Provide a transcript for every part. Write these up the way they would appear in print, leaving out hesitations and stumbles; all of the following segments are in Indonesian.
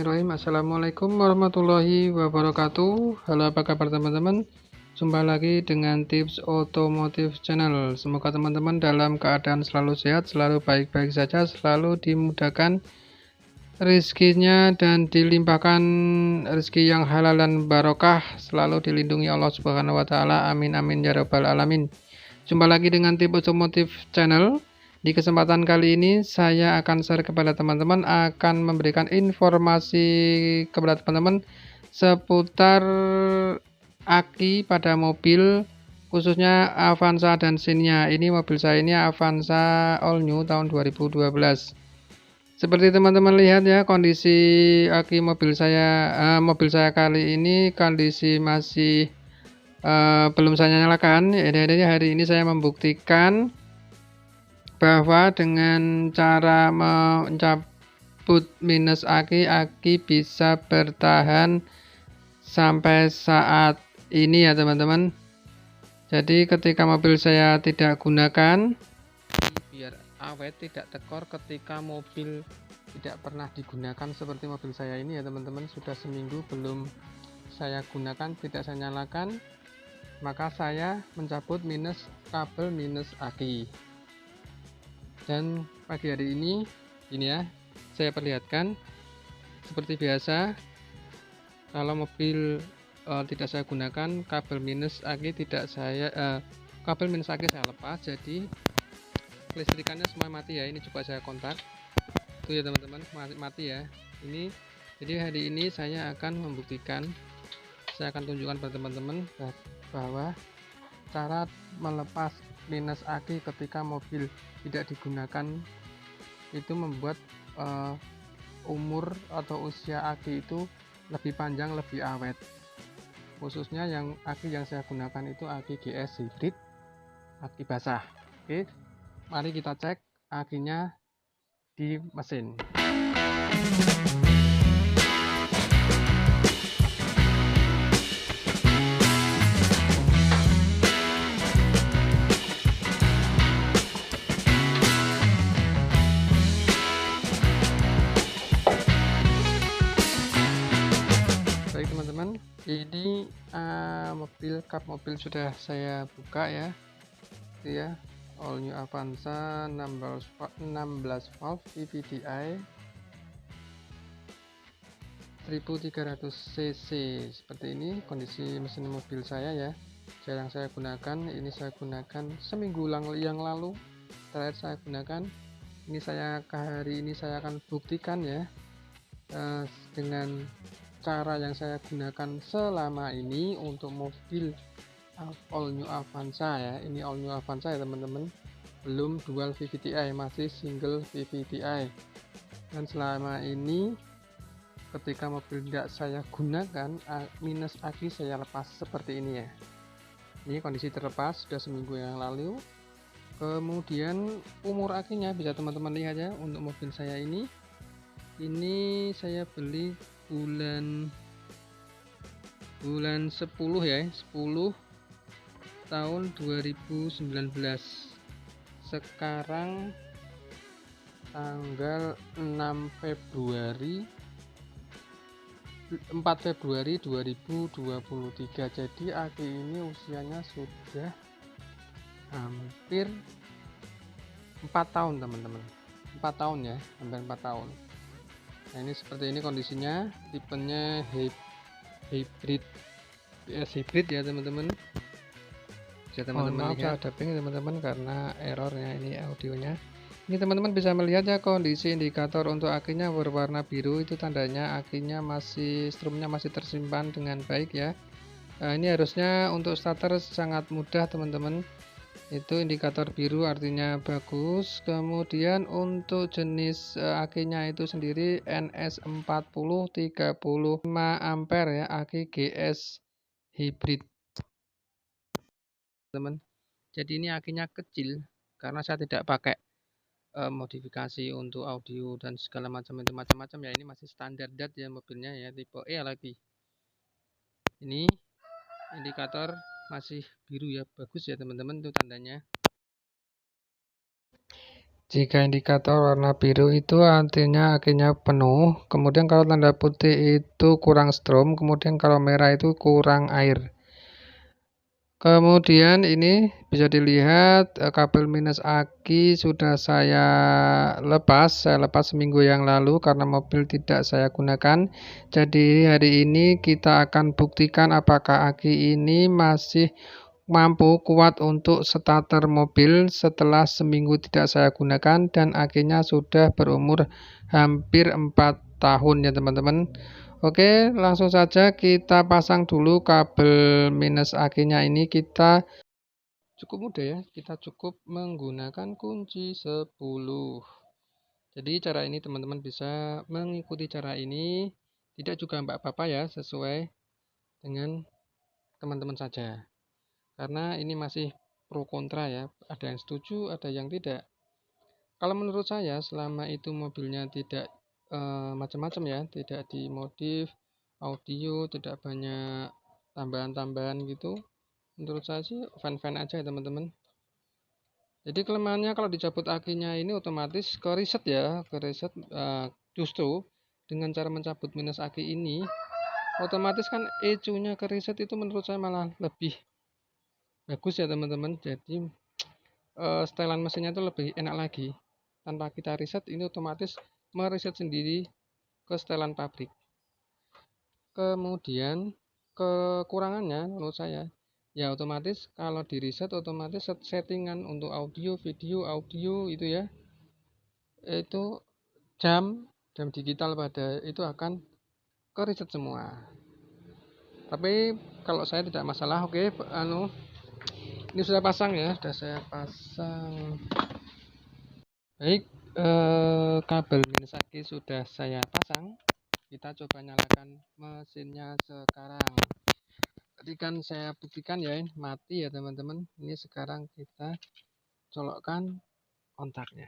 Bismillahirrahmanirrahim. Assalamualaikum warahmatullahi wabarakatuh. Halo, apa kabar teman-teman? Jumpa lagi dengan Tips Otomotif Channel. Semoga teman-teman dalam keadaan selalu sehat, selalu baik-baik saja, selalu dimudahkan rezekinya dan dilimpahkan rezeki yang halal dan barokah, selalu dilindungi Allah Subhanahu wa taala. Amin amin ya rabbal alamin. Jumpa lagi dengan Tips Otomotif Channel. Di kesempatan kali ini saya akan share kepada teman-teman, akan memberikan informasi kepada teman-teman seputar aki pada mobil, khususnya Avanza dan Xenia. Ini mobil saya ini Avanza all new tahun 2012. Seperti teman-teman lihat ya, kondisi aki mobil saya kali ini kondisi masih belum saya nyalakan. Jadi hari ini saya membuktikan bahwa dengan cara mencabut minus aki bisa bertahan sampai saat ini ya teman-teman. Jadi ketika mobil saya tidak gunakan, biar awet tidak tekor ketika mobil tidak pernah digunakan seperti mobil saya ini ya teman-teman, sudah seminggu belum saya gunakan, tidak saya nyalakan, maka saya mencabut kabel minus aki. Dan pagi hari ini ya, saya perlihatkan seperti biasa. Kalau mobil tidak saya gunakan, kabel minus aki saya lepas, jadi listrikannya semua mati ya. Ini coba saya kontak tuh ya teman-teman, mati ya ini. Jadi hari ini saya akan membuktikan, saya akan tunjukkan pada teman-teman bahwa cara melepas minus aki ketika mobil tidak digunakan itu membuat umur atau usia aki itu lebih panjang, lebih awet. Khususnya yang aki yang saya gunakan itu aki GS hybrid, aki basah. Oke, mari kita cek akinya di mesin. Baik teman-teman, ini kap mobil sudah saya buka ya. Itu ya, all new Avanza 16 valve VVDi 1300 cc. Seperti ini kondisi mesin mobil saya ya. Jarang saya gunakan, ini saya gunakan seminggu yang lalu terakhir saya gunakan. Ini hari ini saya akan buktikan ya, dengan cara yang saya gunakan selama ini untuk mobil all new Avanza ya. Ini all new Avanza ya teman-teman, belum dual VVDi, masih single VVDi. Dan selama ini ketika mobil tidak saya gunakan, minus aki saya lepas seperti ini ya. Ini kondisi terlepas sudah seminggu yang lalu. Kemudian umur akinya bisa teman-teman lihat ya. Untuk mobil saya ini saya beli bulan 10 ya, 10 tahun 2019. Sekarang tanggal 4 Februari 2023. Jadi aki ini usianya sudah hampir 4 tahun teman-teman, 4 tahun ya, hampir 4 tahun. Nah ini seperti ini kondisinya, tipenya hybrid, GS hybrid ya teman-teman. Bisa teman-teman lihat, ada ping teman-teman karena errornya ini audionya. Ini teman-teman bisa melihat ya, kondisi indikator untuk akinya berwarna biru, itu tandanya akinya strumnya masih tersimpan dengan baik ya. Nah, ini harusnya untuk starter sangat mudah teman-teman. Itu indikator biru artinya bagus. Kemudian untuk jenis akinya itu sendiri NS40 35 ampere ya, aki GS hybrid teman. Jadi ini akinya kecil karena saya tidak pakai modifikasi untuk audio dan segala macam itu macam-macam ya. Ini masih standar dat ya mobilnya ya, tipe E lagi. Ini indikator masih biru ya, bagus ya teman-teman, itu tandanya. Jika indikator warna biru itu artinya akinya penuh, kemudian kalau tanda putih itu kurang strom, kemudian kalau merah itu kurang air. Kemudian ini bisa dilihat kabel minus aki sudah saya lepas seminggu yang lalu karena mobil tidak saya gunakan. Jadi hari ini kita akan buktikan apakah aki ini masih mampu kuat untuk starter mobil setelah seminggu tidak saya gunakan dan akinya sudah berumur hampir 4 tahun ya teman-teman. Oke, langsung saja kita pasang dulu kabel minus akinya ini. Kita cukup mudah ya, kita cukup menggunakan kunci 10. Jadi cara ini teman-teman bisa mengikuti cara ini, tidak juga mbak apa-apa ya, sesuai dengan teman-teman saja. Karena ini masih pro kontra ya, ada yang setuju, ada yang tidak. Kalau menurut saya selama itu mobilnya tidak macam-macam ya, tidak dimodif, audio tidak banyak tambahan-tambahan gitu, menurut saya sih fan-fan aja ya teman-teman. Jadi kelemahannya kalau dicabut akinya ini otomatis ke reset ya, ke reset justru dengan cara mencabut minus aki ini otomatis kan ECU-nya ke reset itu menurut saya malah lebih bagus ya teman-teman. Jadi setelan mesinnya itu lebih enak lagi. Tanpa kita reset ini otomatis mereset sendiri ke setelan pabrik. Kemudian kekurangannya menurut saya ya otomatis kalau di reset otomatis settingan untuk audio itu ya, itu jam digital pada itu akan ke reset semua. Tapi kalau saya tidak masalah. Oke, ini sudah pasang ya, sudah saya pasang. Baik, kabel minus aki sudah saya pasang. Kita coba nyalakan mesinnya sekarang. Tadi kan saya buktikan ya, ini mati ya teman-teman. Ini sekarang kita colokkan kontaknya.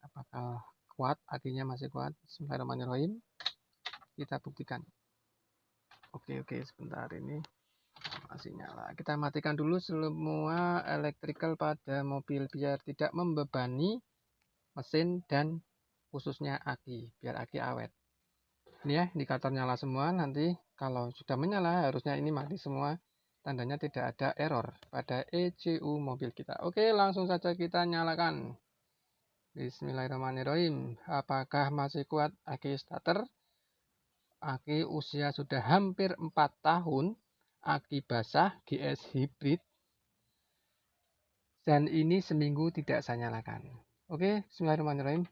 Apakah kuat? Akinya masih kuat. Bismillahirrahmanirrahim. Kita buktikan. Oke, sebentar ini masih nyala. Kita matikan dulu semua electrical pada mobil biar tidak membebani mesin dan khususnya aki, biar aki awet. Ini ya indikator nyala semua. Nanti kalau sudah menyala harusnya ini mati semua, tandanya tidak ada error pada ECU mobil kita. Oke, langsung saja kita nyalakan. Bismillahirrahmanirrahim. Apakah masih kuat aki starter? Aki usia sudah hampir 4 tahun, aki basah, GS hybrid, dan ini seminggu tidak saya nyalakan. Oke, bismillahirrahmanirrahim.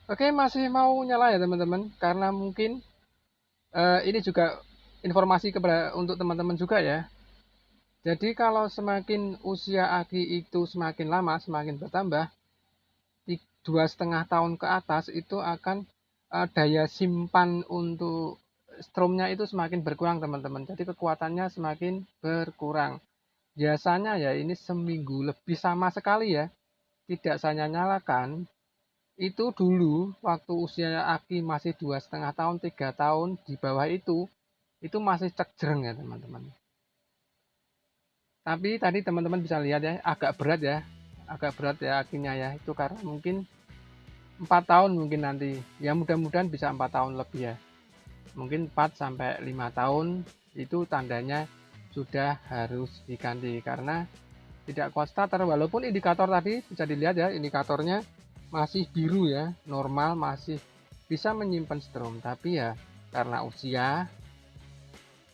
Oke, masih mau nyala ya teman-teman, karena mungkin ini juga informasi untuk teman-teman juga ya. Jadi kalau semakin usia aki itu semakin lama, semakin bertambah, 2,5 tahun ke atas itu akan daya simpan untuk stromnya itu semakin berkurang teman-teman. Jadi kekuatannya semakin berkurang. Biasanya ya ini seminggu lebih sama sekali ya, tidak saya nyalakan. Itu dulu waktu usia aki masih 2,5 tahun, 3 tahun di bawah itu masih cekjreng ya teman-teman. Tapi tadi teman-teman bisa lihat ya, agak berat ya akinya ya, itu karena mungkin 4 tahun mungkin nanti ya, mudah-mudahan bisa 4 tahun lebih ya, mungkin 4 sampai 5 tahun itu tandanya sudah harus diganti karena tidak kuat starter. Walaupun indikator tadi bisa dilihat ya, indikatornya masih biru ya, normal, masih bisa menyimpan strom, tapi ya karena usia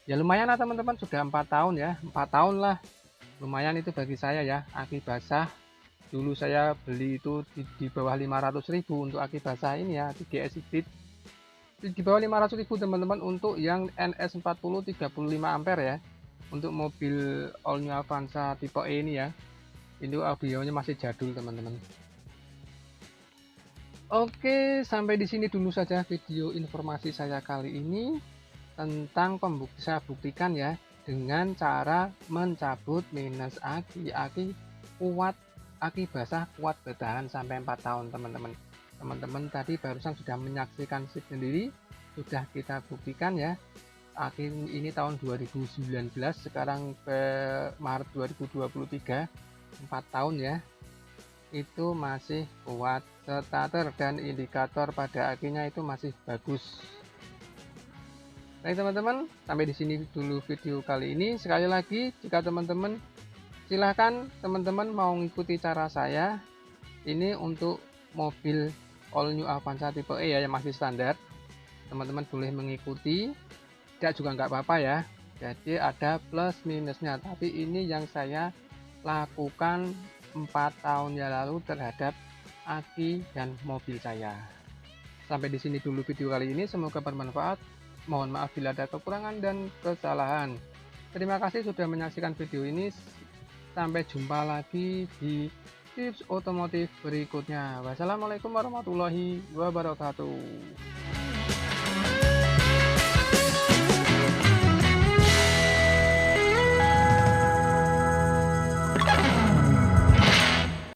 ya lumayan lah teman-teman, sudah 4 tahun ya, 4 tahun lah lumayan itu bagi saya ya. Aki basah dulu saya beli itu di bawah 500.000 untuk aki basah ini ya, di GS hybrid di bawah 500.000 teman-teman, untuk yang NS40 35 ampere ya, untuk mobil all new Avanza tipe E ini ya. Ini audionya masih jadul teman-teman. Oke, sampai di sini dulu saja video informasi saya kali ini tentang saya buktikan ya dengan cara mencabut minus aki kuat, aki basah kuat bertahan sampai 4 tahun teman-teman. Teman-teman tadi barusan sudah menyaksikan sendiri, sudah kita buktikan ya. Aki ini tahun 2019, sekarang ke Maret 2023, 4 tahun ya. Itu masih kuat, starter dan indikator pada akinya itu masih bagus. Baik teman-teman, sampai di sini dulu video kali ini. Sekali lagi, jika teman-teman silahkan teman-teman mau mengikuti cara saya. Ini untuk mobil all new Avanza tipe E ya, yang masih standar. Teman-teman boleh mengikuti, tidak juga nggak apa-apa ya. Jadi ada plus minusnya, tapi ini yang saya lakukan 4 tahun yang lalu terhadap aki dan mobil saya. Sampai di sini dulu video kali ini, semoga bermanfaat. Mohon maaf bila ada kekurangan dan kesalahan. Terima kasih sudah menyaksikan video ini. Sampai jumpa lagi di tips otomotif berikutnya. Wassalamualaikum warahmatullahi wabarakatuh.